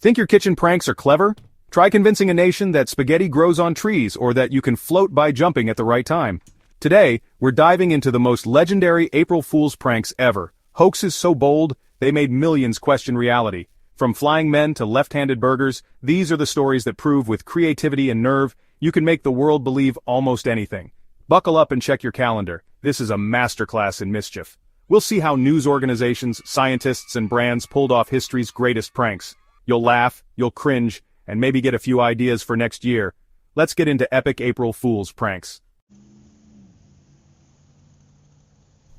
Think your kitchen pranks are clever? Try convincing a nation that spaghetti grows on trees or that you can float by jumping at the right time. Today, we're diving into the most legendary April Fool's pranks ever. Hoaxes so bold, they made millions question reality. From flying men to left-handed burgers, these are the stories that prove with creativity and nerve, you can make the world believe almost anything. Buckle up and check your calendar. This is a masterclass in mischief. We'll see how news organizations, scientists, and brands pulled off history's greatest pranks. You'll laugh, you'll cringe, and maybe get a few ideas for next year. Let's get into epic April Fool's pranks.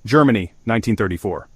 Germany, 1934.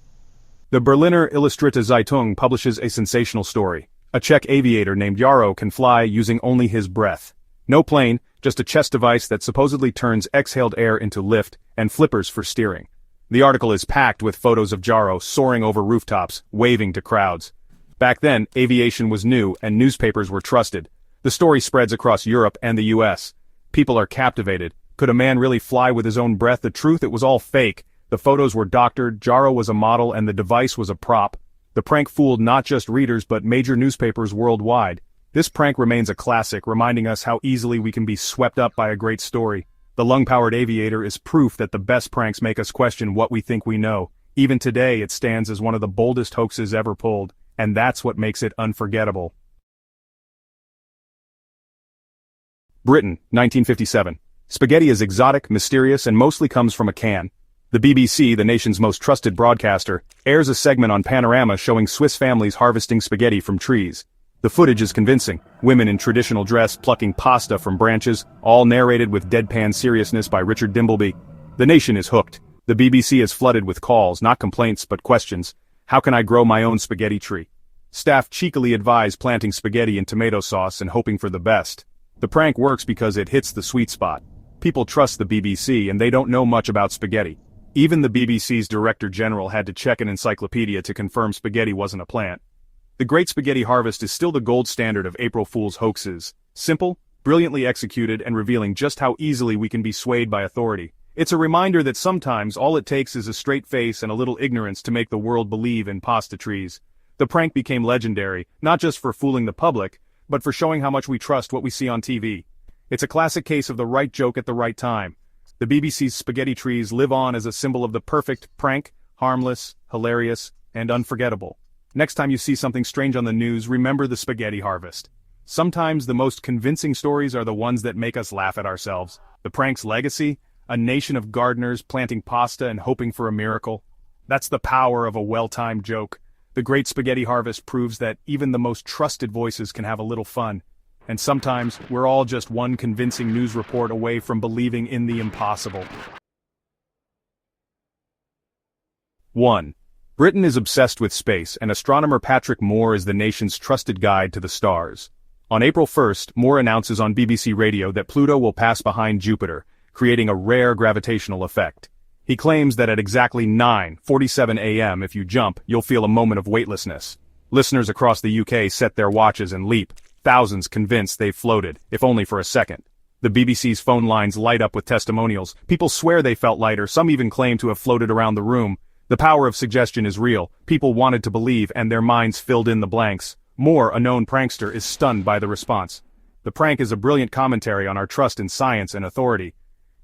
The Berliner Illustrierte Zeitung publishes a sensational story. A Czech aviator named Jaro can fly using only his breath. No plane, just a chest device that supposedly turns exhaled air into lift and flippers for steering. The article is packed with photos of Jaro soaring over rooftops, waving to crowds. Back then, aviation was new and newspapers were trusted. The story spreads across Europe and the US. People are captivated. Could a man really fly with his own breath? The truth, it was all fake. The photos were doctored, Jaro was a model, and the device was a prop. The prank fooled not just readers but major newspapers worldwide. This prank remains a classic, reminding us how easily we can be swept up by a great story. The lung-powered aviator is proof that the best pranks make us question what we think we know. Even today, it stands as one of the boldest hoaxes ever pulled. And that's what makes it unforgettable. Britain, 1957. Spaghetti is exotic, mysterious, and mostly comes from a can. The BBC, the nation's most trusted broadcaster, airs a segment on Panorama showing Swiss families harvesting spaghetti from trees. The footage is convincing. Women in traditional dress plucking pasta from branches, all narrated with deadpan seriousness by Richard Dimbleby. The nation is hooked. The BBC is flooded with calls, not complaints but questions. How can I grow my own spaghetti tree? Staff cheekily advise planting spaghetti in tomato sauce and hoping for the best. The prank works because it hits the sweet spot. People trust the BBC and they don't know much about spaghetti. Even the BBC's Director General had to check an encyclopedia to confirm spaghetti wasn't a plant. The Great Spaghetti Harvest is still the gold standard of April Fool's hoaxes. Simple, brilliantly executed, and revealing just how easily we can be swayed by authority. It's a reminder that sometimes all it takes is a straight face and a little ignorance to make the world believe in pasta trees. The prank became legendary, not just for fooling the public, but for showing how much we trust what we see on TV. It's a classic case of the right joke at the right time. The BBC's spaghetti trees live on as a symbol of the perfect prank, harmless, hilarious, and unforgettable. Next time you see something strange on the news, remember the spaghetti harvest. Sometimes the most convincing stories are the ones that make us laugh at ourselves. The prank's legacy? A nation of gardeners planting pasta and hoping for a miracle. That's the power of a well-timed joke. The Great Spaghetti Harvest proves that even the most trusted voices can have a little fun. And sometimes, we're all just one convincing news report away from believing in the impossible. 1. Britain is obsessed with space, and astronomer Patrick Moore is the nation's trusted guide to the stars. On April 1st, Moore announces on BBC Radio that Pluto will pass behind Jupiter, creating a rare gravitational effect. He claims that at exactly 9:47 a.m. if you jump, you'll feel a moment of weightlessness. Listeners across the UK set their watches and leap, thousands convinced they've floated, if only for a second. The BBC's phone lines light up with testimonials. People swear they felt lighter, some even claim to have floated around the room. The power of suggestion is real. People wanted to believe and their minds filled in the blanks. Moore, a known prankster, is stunned by the response. The prank is a brilliant commentary on our trust in science and authority.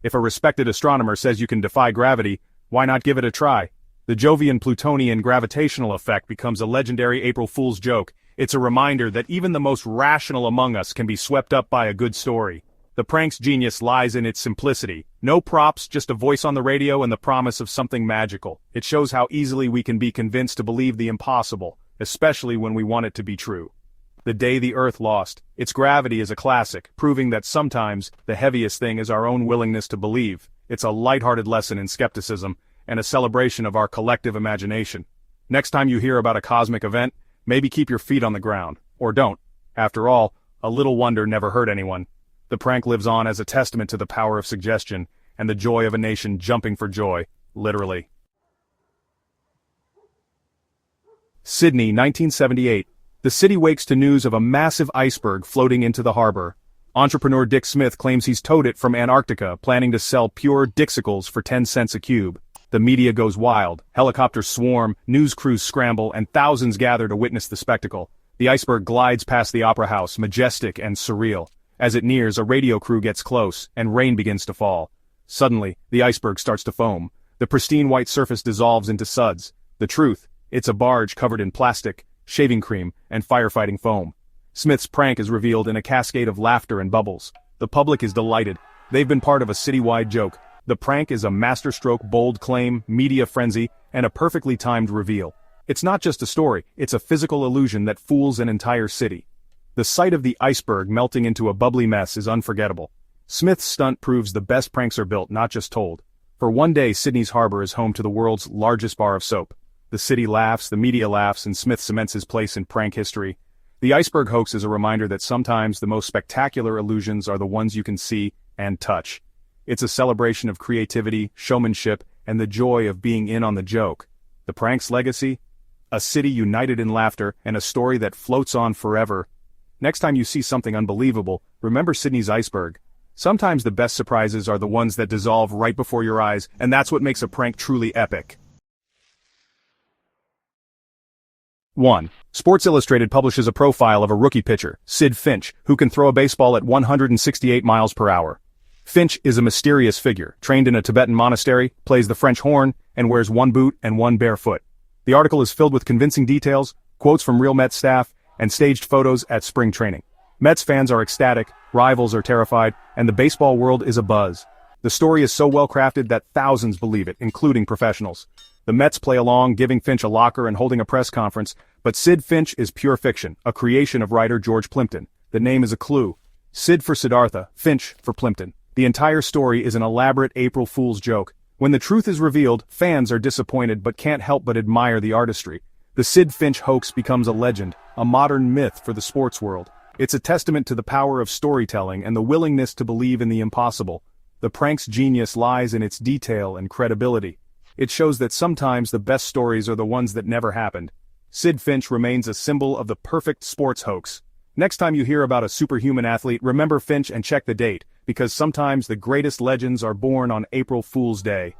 If a respected astronomer says you can defy gravity, why not give it a try? The Jovian-Plutonian gravitational effect becomes a legendary April Fool's joke. It's a reminder that even the most rational among us can be swept up by a good story. The prank's genius lies in its simplicity. No props, just a voice on the radio and the promise of something magical. It shows how easily we can be convinced to believe the impossible, especially when we want it to be true. The Day the Earth Lost. Its gravity is a classic, proving that sometimes the heaviest thing is our own willingness to believe. It's a lighthearted lesson in skepticism, and a celebration of our collective imagination. Next time you hear about a cosmic event, maybe keep your feet on the ground. Or don't. After all, a little wonder never hurt anyone. The prank lives on as a testament to the power of suggestion, and the joy of a nation jumping for joy, literally. Sydney, 1978. The city wakes to news of a massive iceberg floating into the harbor. Entrepreneur Dick Smith claims he's towed it from Antarctica, planning to sell pure Dixicles for 10 cents a cube. The media goes wild, helicopters swarm, news crews scramble, and thousands gather to witness the spectacle. The iceberg glides past the opera house, majestic and surreal. As it nears, a radio crew gets close, and rain begins to fall. Suddenly, the iceberg starts to foam. The pristine white surface dissolves into suds. The truth, it's a barge covered in plastic, shaving cream, and firefighting foam. Smith's prank is revealed in a cascade of laughter and bubbles. The public is delighted. They've been part of a citywide joke. The prank is a masterstroke, bold claim, media frenzy, and a perfectly timed reveal. It's not just a story, it's a physical illusion that fools an entire city. The sight of the iceberg melting into a bubbly mess is unforgettable. Smith's stunt proves the best pranks are built, not just told. For one day, Sydney's harbor is home to the world's largest bar of soap. The city laughs, the media laughs, and Smith cements his place in prank history. The iceberg hoax is a reminder that sometimes the most spectacular illusions are the ones you can see and touch. It's a celebration of creativity, showmanship, and the joy of being in on the joke. The prank's legacy? A city united in laughter, and a story that floats on forever. Next time you see something unbelievable, remember Sydney's iceberg. Sometimes the best surprises are the ones that dissolve right before your eyes, and that's what makes a prank truly epic. 1. Sports Illustrated publishes a profile of a rookie pitcher, Sid Finch, who can throw a baseball at 168 miles per hour. Finch is a mysterious figure, trained in a Tibetan monastery, plays the French horn, and wears one boot and one bare foot. The article is filled with convincing details, quotes from real Mets staff, and staged photos at spring training. Mets fans are ecstatic, rivals are terrified, and the baseball world is abuzz. The story is so well crafted that thousands believe it, including professionals. The Mets play along, giving Finch a locker and holding a press conference, but Sid Finch is pure fiction, a creation of writer George Plimpton. The name is a clue. Sid for Siddhartha, Finch for Plimpton. The entire story is an elaborate April Fool's joke. When the truth is revealed, fans are disappointed but can't help but admire the artistry. The Sid Finch hoax becomes a legend, a modern myth for the sports world. It's a testament to the power of storytelling and the willingness to believe in the impossible. The prank's genius lies in its detail and credibility. It shows that sometimes the best stories are the ones that never happened. Sid Finch remains a symbol of the perfect sports hoax. Next time you hear about a superhuman athlete, remember Finch and check the date, because sometimes the greatest legends are born on April Fool's Day.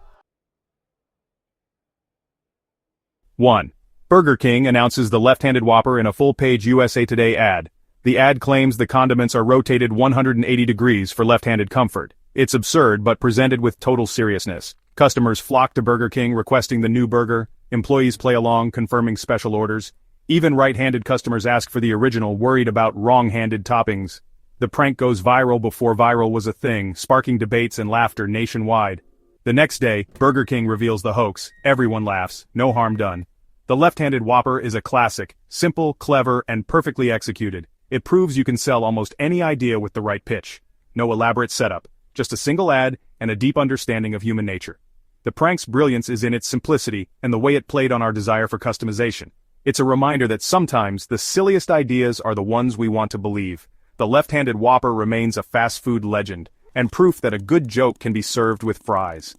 1. Burger King announces the left-handed Whopper in a full-page USA Today ad. The ad claims the condiments are rotated 180 degrees for left-handed comfort. It's absurd but presented with total seriousness. Customers flock to Burger King requesting the new burger. Employees play along, confirming special orders. Even right-handed customers ask for the original, worried about wrong-handed toppings. The prank goes viral before viral was a thing, sparking debates and laughter nationwide. The next day, Burger King reveals the hoax. Everyone laughs, no harm done. The left-handed Whopper is a classic, simple, clever, and perfectly executed. It proves you can sell almost any idea with the right pitch. No elaborate setup, just a single ad and a deep understanding of human nature. The prank's brilliance is in its simplicity and the way it played on our desire for customization. It's a reminder that sometimes the silliest ideas are the ones we want to believe. The left-handed Whopper remains a fast food legend, and proof that a good joke can be served with fries.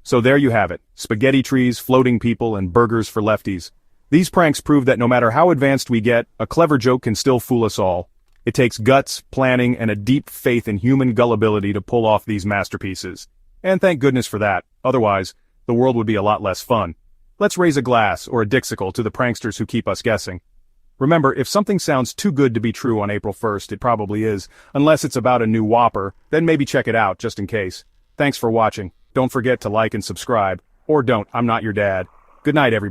So there you have it, spaghetti trees, floating people, and burgers for lefties. These pranks prove that no matter how advanced we get, a clever joke can still fool us all. It takes guts, planning, and a deep faith in human gullibility to pull off these masterpieces. And thank goodness for that, otherwise, the world would be a lot less fun. Let's raise a glass or a dixicle to the pranksters who keep us guessing. Remember, if something sounds too good to be true on April 1st, it probably is. Unless it's about a new Whopper, then maybe check it out, just in case. Thanks for watching. Don't forget to like and subscribe. Or don't, I'm not your dad. Good night, everybody.